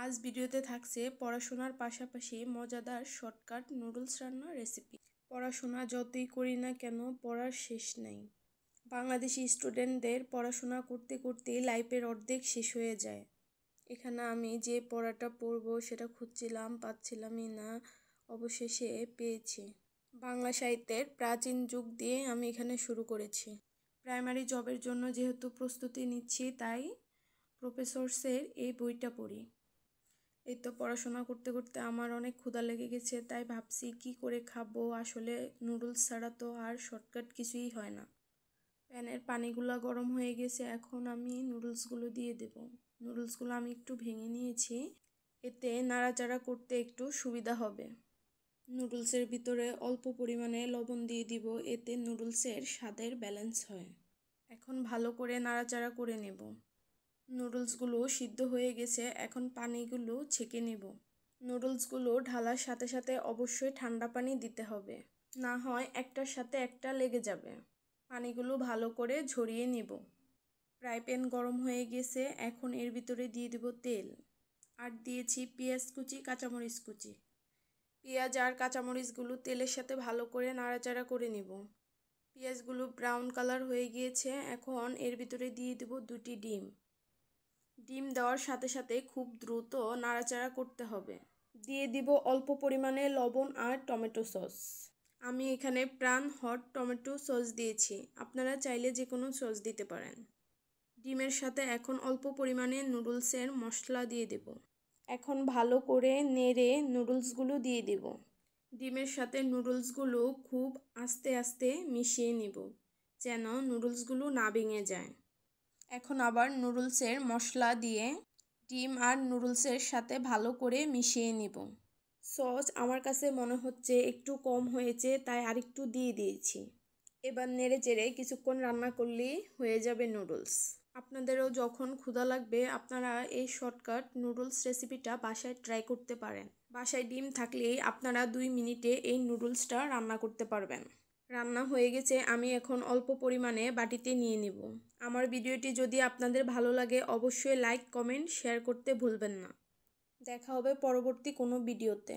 আজ ভিডিওতে থাকছে পড়াশোনার পাশাপাশি মজাদার শর্টকাট নুডলস রান্নার রেসিপি। পড়াশোনা যতই করি না কেন পড়ার শেষ নাই। বাংলাদেশি স্টুডেন্টদের পড়াশোনা করতে করতেই লাইফের অর্ধেক শেষ হয়ে যায়। এখানে আমি যে পড়াটা পড়বো সেটা খুঁজছিলাম, পাচ্ছিলামই না, অবশেষে পেয়েছি। বাংলা সাহিত্যের প্রাচীন যুগ দিয়ে আমি এখানে শুরু করেছি। প্রাইমারি জবের জন্য যেহেতু প্রস্তুতি নিচ্ছি, তাই প্রফেসরসের এই বইটা পড়ি। এই তো পড়াশোনা করতে করতে আমার অনেক ক্ষুধা লেগে গেছে, তাই ভাবছি কি করে খাবো। আসলে নুডলস ছাড়া তো আর শর্টকাট কিছুই হয় না। প্যানের পানিগুলো গরম হয়ে গেছে, এখন আমি নুডলসগুলো দিয়ে দেব। নুডলসগুলো আমি একটু ভেঙে নিয়েছি, এতে নাড়াচাড়া করতে একটু সুবিধা হবে। নুডলসের ভিতরে অল্প পরিমাণে লবণ দিয়ে দিব, এতে নুডলসের স্বাদের ব্যালেন্স হয়। এখন ভালো করে নাড়াচাড়া করে নেব। নুডলসগুলো সিদ্ধ হয়ে গেছে, এখন পানিগুলো ছেঁকে নেব। নুডলসগুলো ঢালার সাথে সাথে অবশ্যই ঠান্ডা পানি দিতে হবে, না হয় একটার সাথে একটা লেগে যাবে। পানিগুলো ভালো করে ঝরিয়ে নেব। ফ্রাই প্যান গরম হয়ে গেছে, এখন এর ভিতরে দিয়ে দেব তেল। আর দিয়েছি পেঁয়াজ কুচি, কাঁচামরিচ কুচি। পেঁয়াজ আর কাঁচামরিচগুলো তেলের সাথে ভালো করে নাড়াচাড়া করে নেব। পেঁয়াজগুলো ব্রাউন কালার হয়ে গিয়েছে, এখন এর ভিতরে দিয়ে দেব 2টি ডিম। ডিম দেওয়ার সাথে সাথে খুব দ্রুত নাড়াচাড়া করতে হবে। দিয়ে দিব অল্প পরিমাণে লবণ আর টমেটো সস। আমি এখানে প্রাণ হট টমেটো সস দিয়েছি, আপনারা চাইলে যে কোনো সস দিতে পারেন। ডিমের সাথে এখন অল্প পরিমাণে নুডলসের মশলা দিয়ে দেব। এখন ভালো করে নেড়ে নুডলসগুলো দিয়ে দেব। ডিমের সাথে নুডলসগুলো খুব আস্তে আস্তে মিশিয়ে নেব, যেন নুডলসগুলো না ভেঙে যায়। এখন আবার নুডলসের মশলা দিয়ে ডিম আর নুডলসের সাথে ভালো করে মিশিয়ে নিব। সস আমার কাছে মনে হচ্ছে একটু কম হয়েছে, তাই আরেকটু দিয়ে দিয়েছি। এবার নেড়ে চেড়ে কিছুক্ষণ রান্না করলেই হয়ে যাবে নুডলস। আপনাদেরও যখন ক্ষুধা লাগবে আপনারা এই শর্টকাট নুডলস রেসিপিটা বাসায় ট্রাই করতে পারেন। বাসায় ডিম থাকলেই আপনারা 2 মিনিটে এই নুডলসটা রান্না করতে পারবেন। রান্না হয়ে গেছে, আমি এখন অল্প পরিমাণে বাটিতে নিয়ে নেব। আমার ভিডিওটি যদি আপনাদের ভালো লাগে অবশ্যই লাইক, কমেন্ট, শেয়ার করতে ভুলবেন না। দেখা হবে পরবর্তী কোনো ভিডিওতে।